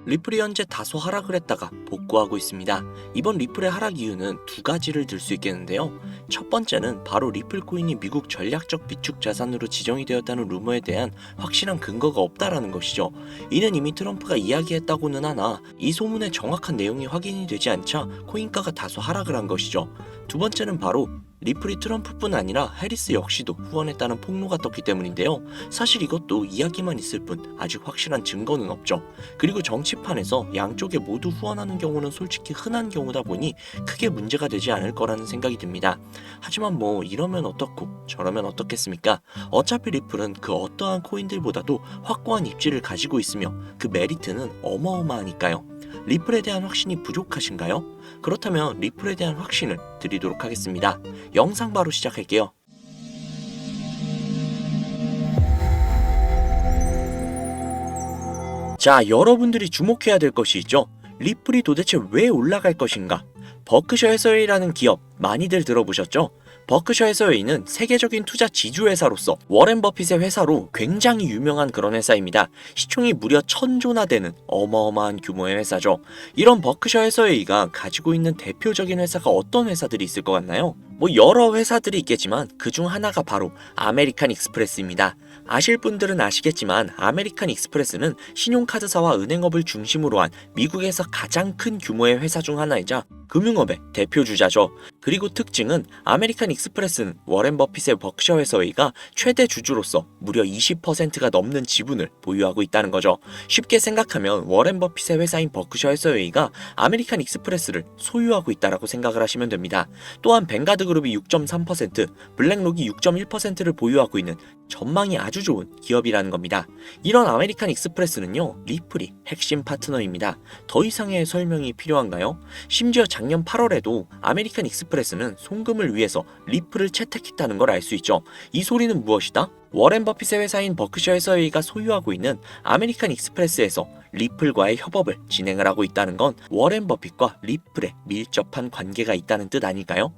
리플이 현재 다소 하락을 했다가 복구하고 있습니다. 이번 리플의 하락 이유는 두 가지를 들 수 있겠는데요. 첫 번째는 바로 리플 코인이 미국 전략적 비축 자산으로 지정이 되었다는 루머에 대한 확실한 근거가 없다라는 것이죠. 이는 이미 트럼프가 이야기했다고는 하나 이 소문의 정확한 내용이 확인이 되지 않자 코인가가 다소 하락을 한 것이죠. 두 번째는 바로 리플이 트럼프뿐 아니라 해리스 역시도 후원했다는 폭로가 떴기 때문인데요. 사실 이것도 이야기만 있을 뿐 아직 확실한 증거는 없죠. 그리고 정치판에서 양쪽에 모두 후원하는 경우는 솔직히 흔한 경우다 보니 크게 문제가 되지 않을 거라는 생각이 듭니다. 하지만 뭐 이러면 어떻고 저러면 어떻겠습니까? 어차피 리플은 그 어떠한 코인들보다도 확고한 입지를 가지고 있으며 그 메리트는 어마어마하니까요. 리플에 대한 확신이 부족하신가요? 그렇다면 리플에 대한 확신을 드리도록 하겠습니다. 영상 바로 시작할게요. 자, 여러분들이 주목해야 될 것이 있죠. 리플이 도대체 왜 올라갈 것인가? 버크셔 해서웨이라는 기업 많이들 들어보셨죠? 버크셔 해서웨이는 세계적인 투자 지주회사로서 워렌 버핏의 회사로 굉장히 유명한 그런 회사입니다. 시총이 무려 1000조나 되는 어마어마한 규모의 회사죠. 이런 버크셔 해서웨이가 가지고 있는 대표적인 회사가 어떤 회사들이 있을 것 같나요? 뭐 여러 회사들이 있겠지만 그중 하나가 바로 아메리칸 익스프레스입니다. 아실 분들은 아시겠지만 아메리칸 익스프레스는 신용카드사와 은행업을 중심으로 한 미국에서 가장 큰 규모의 회사 중 하나이자 금융업의 대표주자죠. 그리고 특징은 아메리칸 익스프레스는 워렌 버핏의 버크셔 해서웨이가 최대 주주로서 무려 20%가 넘는 지분을 보유하고 있다는 거죠. 쉽게 생각하면 워렌 버핏의 회사인 버크셔 해서웨이가 아메리칸 익스프레스를 소유하고 있다라고 생각을 하시면 됩니다. 또한 뱅가드 그룹이 6.3%, 블랙록이 6.1%를 보유하고 있는 전망이 아주 좋은 기업이라는 겁니다. 이런 아메리칸 익스프레스는요, 리플이 핵심 파트너입니다. 더 이상의 설명이 필요한가요? 심지어 작년 8월에도 아메리칸 익스프레스는 송금을 위해서 리플을 채택했다는 걸 알 수 있죠. 이 소리는 무엇이다? 워렌 버핏의 회사인 버크셔 해서웨이가 소유하고 있는 아메리칸 익스프레스에서 리플과의 협업을 진행을 하고 있다는 건 워렌 버핏과 리플에 밀접한 관계가 있다는 뜻 아닐까요?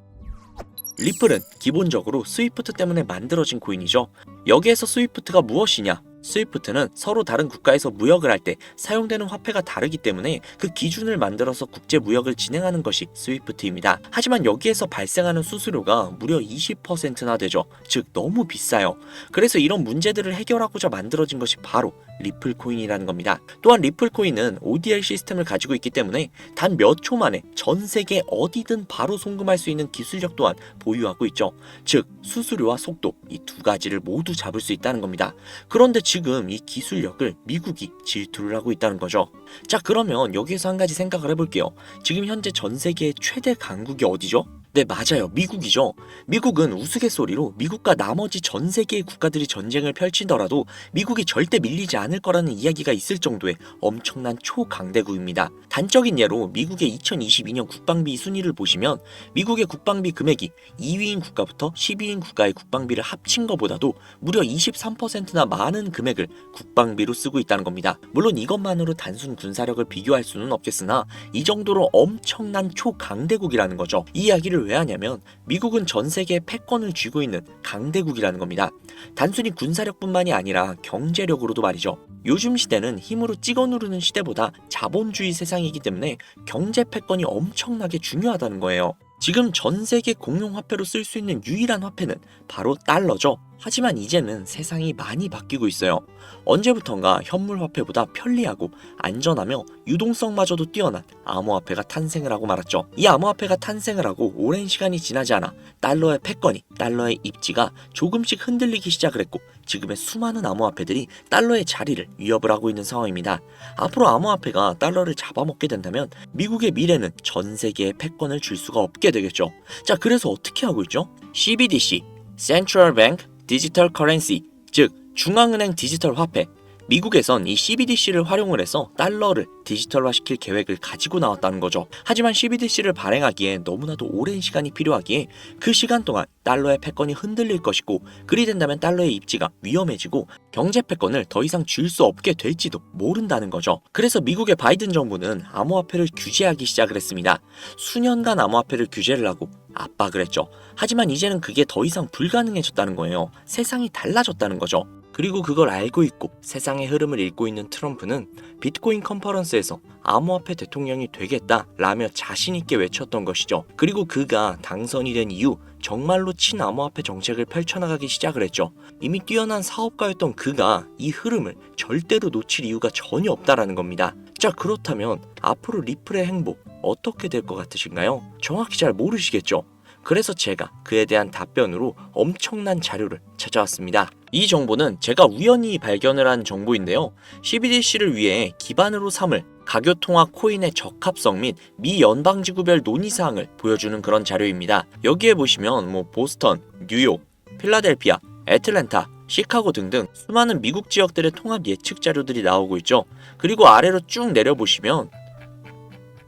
리플은 기본적으로 스위프트 때문에 만들어진 코인이죠. 여기에서 스위프트가 무엇이냐? 스위프트는 서로 다른 국가에서 무역을 할 때 사용되는 화폐가 다르기 때문에 그 기준을 만들어서 국제 무역을 진행하는 것이 스위프트입니다. 하지만 여기에서 발생하는 수수료가 무려 20%나 되죠. 즉 너무 비싸요. 그래서 이런 문제들을 해결하고자 만들어진 것이 바로 리플 코인이라는 겁니다. 또한 리플 코인은 ODL 시스템을 가지고 있기 때문에 단 몇 초 만에 전 세계 어디든 바로 송금할 수 있는 기술력 또한 보유하고 있죠. 즉 수수료와 속도 이 두 가지를 모두 잡을 수 있다는 겁니다. 그런데 지금 이 기술력을 미국이 질투를 하고 있다는 거죠. 자, 그러면 여기에서 한 가지 생각을 해볼게요. 지금 현재 전 세계의 최대 강국이 어디죠? 네, 맞아요. 미국이죠. 미국은 우스갯소리로 미국과 나머지 전 세계의 국가들이 전쟁을 펼치더라도 미국이 절대 밀리지 않을 거라는 이야기가 있을 정도의 엄청난 초강대국입니다. 단적인 예로 미국의 2022년 국방비 순위를 보시면 미국의 국방비 금액이 2위인 국가부터 10위인 국가의 국방비를 합친 것보다도 무려 23%나 많은 금액을 국방비로 쓰고 있다는 겁니다. 물론 이것만으로 단순 군사력을 비교할 수는 없겠으나 이 정도로 엄청난 초강대국이라는 거죠. 이 이야기를 왜 하냐면 미국은 전 세계의 패권을 쥐고 있는 강대국이라는 겁니다. 단순히 군사력뿐만이 아니라 경제력으로도 말이죠. 요즘 시대는 힘으로 찍어 누르는 시대보다 자본주의 세상이기 때문에 경제 패권이 엄청나게 중요하다는 거예요. 지금 전 세계 공용화폐로 쓸 수 있는 유일한 화폐는 바로 달러죠. 하지만 이제는 세상이 많이 바뀌고 있어요. 언제부턴가 현물화폐보다 편리하고 안전하며 유동성마저도 뛰어난 암호화폐가 탄생을 하고 말았죠. 이 암호화폐가 탄생을 하고 오랜 시간이 지나지 않아 달러의 패권이, 달러의 입지가 조금씩 흔들리기 시작을 했고 지금의 수많은 암호화폐들이 달러의 자리를 위협을 하고 있는 상황입니다. 앞으로 암호화폐가 달러를 잡아먹게 된다면 미국의 미래는 전 세계에 패권을 줄 수가 없게 되겠죠. 자, 그래서 어떻게 하고 있죠? CBDC, Central Bank 디지털 커런시, 즉 중앙은행 디지털 화폐. 미국에선 이 CBDC를 활용을 해서 달러를 디지털화시킬 계획을 가지고 나왔다는 거죠. 하지만 CBDC를 발행하기에 너무나도 오랜 시간이 필요하기에 그 시간 동안 달러의 패권이 흔들릴 것이고 그리 된다면 달러의 입지가 위험해지고 경제 패권을 더 이상 줄 수 없게 될지도 모른다는 거죠. 그래서 미국의 바이든 정부는 암호화폐를 규제하기 시작을 했습니다. 수년간 암호화폐를 규제를 하고 압박을 했죠. 하지만 이제는 그게 더 이상 불가능해졌다는 거예요. 세상이 달라졌다는 거죠. 그리고 그걸 알고 있고 세상의 흐름을 읽고 있는 트럼프는 비트코인 컨퍼런스에서 암호화폐 대통령이 되겠다라며 자신있게 외쳤던 것이죠. 그리고 그가 당선이 된 이후 정말로 친암호화폐 정책을 펼쳐나가기 시작을 했죠. 이미 뛰어난 사업가였던 그가 이 흐름을 절대로 놓칠 이유가 전혀 없다라는 겁니다. 자, 그렇다면 앞으로 리플의 행보 어떻게 될 것 같으신가요? 정확히 잘 모르시겠죠? 그래서 제가 그에 대한 답변으로 엄청난 자료를 찾아왔습니다. 이 정보는 제가 우연히 발견을 한 정보인데요. CBDC를 위해 기반으로 삼을 가교통화 코인의 적합성 및 미 연방지구별 논의사항을 보여주는 그런 자료입니다. 여기에 보시면 보스턴, 뉴욕, 필라델피아, 애틀랜타, 시카고 등등 수많은 미국 지역들의 통합 예측 자료들이 나오고 있죠. 그리고 아래로 쭉 내려보시면,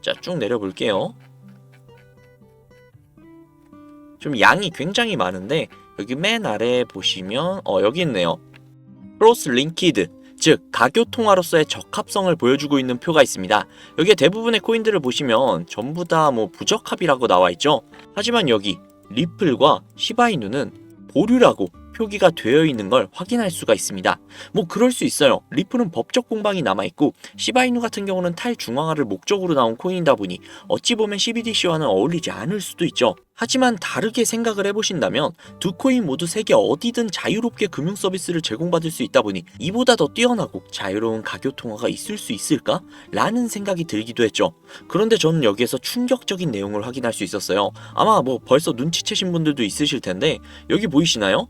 자, 쭉 내려볼게요. 좀 양이 굉장히 많은데 여기 맨 아래에 보시면 여기 있네요. 크로스 링키드, 즉 가교통화로서의 적합성을 보여주고 있는 표가 있습니다. 여기에 대부분의 코인들을 보시면 전부 다 부적합이라고 나와 있죠. 하지만 여기 리플과 시바이누는 보류라고 표기가 되어 있는 걸 확인할 수가 있습니다. 그럴 수 있어요. 리플은 법적 공방이 남아있고 시바이누 같은 경우는 탈중앙화를 목적으로 나온 코인이다 보니 어찌 보면 CBDC와는 어울리지 않을 수도 있죠. 하지만 다르게 생각을 해보신다면 두 코인 모두 세계 어디든 자유롭게 금융 서비스를 제공받을 수 있다 보니 이보다 더 뛰어나고 자유로운 가교통화가 있을 수 있을까? 라는 생각이 들기도 했죠. 그런데 저는 여기에서 충격적인 내용을 확인할 수 있었어요. 아마 벌써 눈치채신 분들도 있으실 텐데 여기 보이시나요?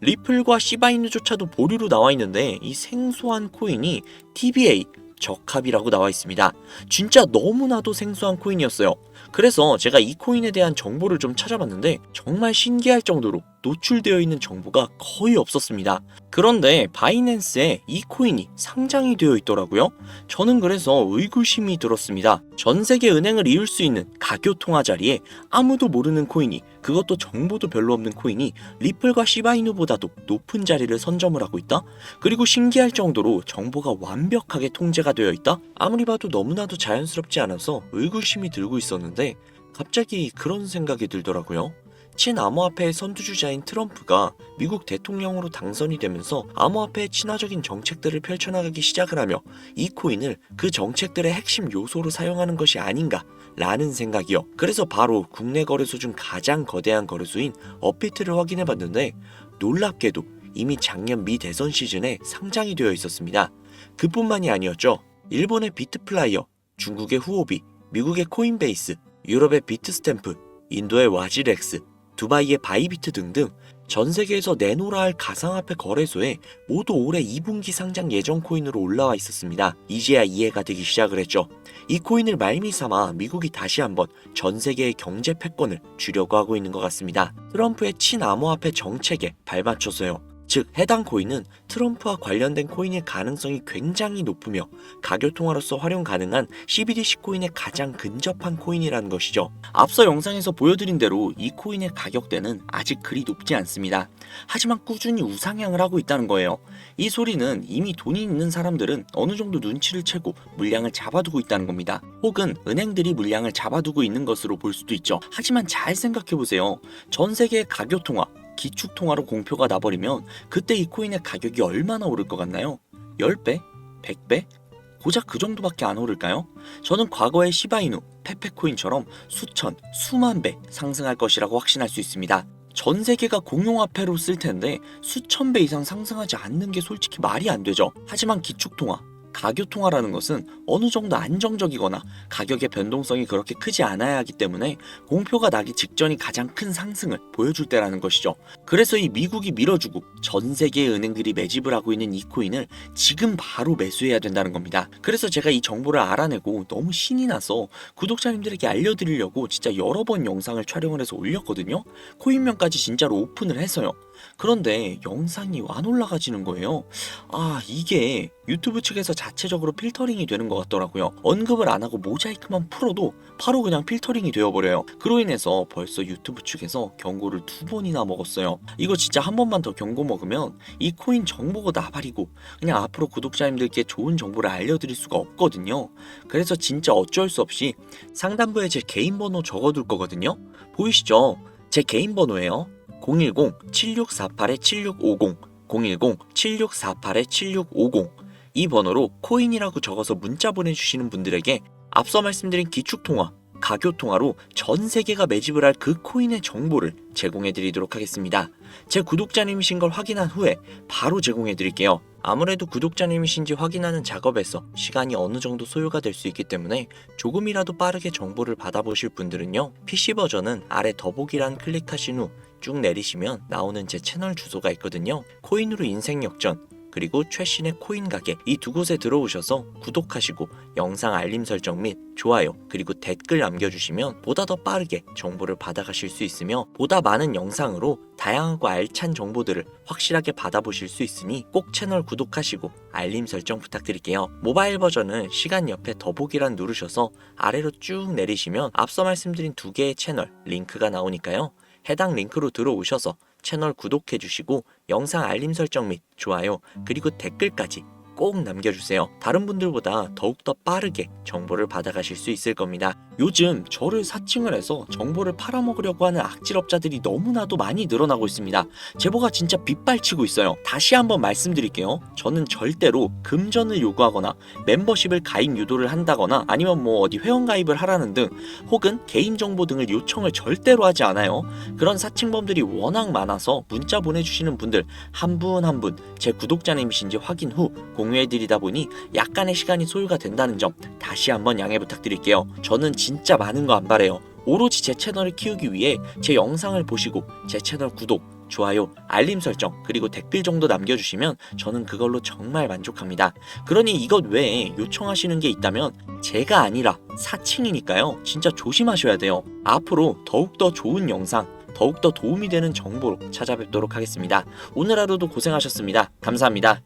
리플과 시바이누조차도 보류로 나와 있는데 이 생소한 코인이 TBA 적합이라고 나와 있습니다. 진짜 너무나도 생소한 코인이었어요. 그래서 제가 이 코인에 대한 정보를 좀 찾아봤는데 정말 신기할 정도로 노출되어 있는 정보가 거의 없었습니다. 그런데 바이낸스에 이 코인이 상장이 되어 있더라고요. 저는 그래서 의구심이 들었습니다. 전 세계 은행을 이을 수 있는 가교통화 자리에 아무도 모르는 코인이, 그것도 정보도 별로 없는 코인이 리플과 시바이누보다도 높은 자리를 선점을 하고 있다? 그리고 신기할 정도로 정보가 완벽하게 통제가 되어 있다? 아무리 봐도 너무나도 자연스럽지 않아서 의구심이 들고 있었는데 갑자기 그런 생각이 들더라고요. 친암호화폐의 선두주자인 트럼프가 미국 대통령으로 당선이 되면서 암호화폐의 친화적인 정책들을 펼쳐나가기 시작을 하며 이 코인을 그 정책들의 핵심 요소로 사용하는 것이 아닌가 라는 생각이요. 그래서 바로 국내 거래소 중 가장 거대한 거래소인 업비트를 확인해봤는데 놀랍게도 이미 작년 미 대선 시즌에 상장이 되어 있었습니다. 그뿐만이 아니었죠. 일본의 비트플라이어, 중국의 후오비, 미국의 코인베이스, 유럽의 비트스탬프, 인도의 와지렉스, 두바이의 바이비트 등등 전 세계에서 내놓으라 할 가상화폐 거래소에 모두 올해 2분기 상장 예정 코인으로 올라와 있었습니다. 이제야 이해가 되기 시작을 했죠. 이 코인을 말미삼아 미국이 다시 한번 전 세계의 경제 패권을 주려고 하고 있는 것 같습니다. 트럼프의 친암호화폐 정책에 발맞춰서요. 즉 해당 코인은 트럼프와 관련된 코인일 가능성이 굉장히 높으며 가교통화로서 활용 가능한 CBDC 코인에 가장 근접한 코인이라는 것이죠. 앞서 영상에서 보여드린 대로 이 코인의 가격대는 아직 그리 높지 않습니다. 하지만 꾸준히 우상향을 하고 있다는 거예요. 이 소리는 이미 돈이 있는 사람들은 어느 정도 눈치를 채고 물량을 잡아두고 있다는 겁니다. 혹은 은행들이 물량을 잡아두고 있는 것으로 볼 수도 있죠. 하지만 잘 생각해보세요. 전 세계의 가교통화, 기축통화로 공표가 나버리면 그때 이 코인의 가격이 얼마나 오를 것 같나요? 10배? 100배? 고작 그 정도밖에 안 오를까요? 저는 과거의 시바이누, 페페코인처럼 수천, 수만 배 상승할 것이라고 확신할 수 있습니다. 전 세계가 공용화폐로 쓸 텐데 수천 배 이상 상승하지 않는 게 솔직히 말이 안 되죠. 하지만 기축통화, 가교통화라는 것은 어느 정도 안정적이거나 가격의 변동성이 그렇게 크지 않아야 하기 때문에 공표가 나기 직전이 가장 큰 상승을 보여줄 때라는 것이죠. 그래서 이 미국이 밀어주고 전 세계의 은행들이 매집을 하고 있는 이 코인을 지금 바로 매수해야 된다는 겁니다. 그래서 제가 이 정보를 알아내고 너무 신이 나서 구독자님들에게 알려드리려고 진짜 여러 번 영상을 촬영을 해서 올렸거든요. 코인명까지 진짜로 오픈을 해서요. 그런데 영상이 안 올라가지는 거예요. 이게 유튜브 측에서 자체적으로 필터링이 되는 것 같더라고요. 언급을 안 하고 모자이크만 풀어도 바로 그냥 필터링이 되어버려요. 그로 인해서 벌써 유튜브 측에서 경고를 2번이나 먹었어요. 이거 진짜 한 번만 더 경고 먹으면 이 코인 정보가 나발이고 그냥 앞으로 구독자님들께 좋은 정보를 알려드릴 수가 없거든요. 그래서 진짜 어쩔 수 없이 상단부에 제 개인 번호 적어둘 거거든요. 보이시죠? 제 개인 번호예요. 010-7648-7650 010-7648-7650 이 번호로 코인이라고 적어서 문자 보내주시는 분들에게 앞서 말씀드린 기축통화, 가교통화로 전 세계가 매집을 할 그 코인의 정보를 제공해 드리도록 하겠습니다. 제 구독자님이신 걸 확인한 후에 바로 제공해 드릴게요. 아무래도 구독자님이신지 확인하는 작업에서 시간이 어느 정도 소요가 될 수 있기 때문에 조금이라도 빠르게 정보를 받아보실 분들은요, PC 버전은 아래 더보기란 클릭하신 후 쭉 내리시면 나오는 제 채널 주소가 있거든요. 코인으로 인생 역전, 그리고 최신의 코인 가게 이 두 곳에 들어오셔서 구독하시고 영상 알림 설정 및 좋아요 그리고 댓글 남겨주시면 보다 더 빠르게 정보를 받아가실 수 있으며 보다 많은 영상으로 다양하고 알찬 정보들을 확실하게 받아보실 수 있으니 꼭 채널 구독하시고 알림 설정 부탁드릴게요. 모바일 버전은 시간 옆에 더보기란 누르셔서 아래로 쭉 내리시면 앞서 말씀드린 두 개의 채널 링크가 나오니까요. 해당 링크로 들어오셔서 채널 구독해주시고 영상 알림 설정 및 좋아요 그리고 댓글까지 꼭 남겨주세요. 다른 분들보다 더욱더 빠르게 정보를 받아가실 수 있을 겁니다. 요즘 저를 사칭을 해서 정보를 팔아먹으려고 하는 악질업자들이 너무나도 많이 늘어나고 있습니다. 제보가 진짜 빗발치고 있어요. 다시 한번 말씀드릴게요. 저는 절대로 금전을 요구하거나 멤버십을 가입 유도를 한다거나 아니면 어디 회원가입을 하라는 등 혹은 개인정보 등을 요청을 절대로 하지 않아요. 그런 사칭범들이 워낙 많아서 문자 보내주시는 분들 한 분 한 분 제 구독자님이신지 확인 후 공유해드리다 보니 약간의 시간이 소요가 된다는 점 다시 한번 양해 부탁드릴게요. 저는 진짜 많은 거 안 바래요. 오로지 제 채널을 키우기 위해 제 영상을 보시고 제 채널 구독, 좋아요, 알림 설정 그리고 댓글 정도 남겨주시면 저는 그걸로 정말 만족합니다. 그러니 이것 외에 요청하시는 게 있다면 제가 아니라 사칭이니까요. 진짜 조심하셔야 돼요. 앞으로 더욱더 좋은 영상, 더욱더 도움이 되는 정보로 찾아뵙도록 하겠습니다. 오늘 하루도 고생하셨습니다. 감사합니다.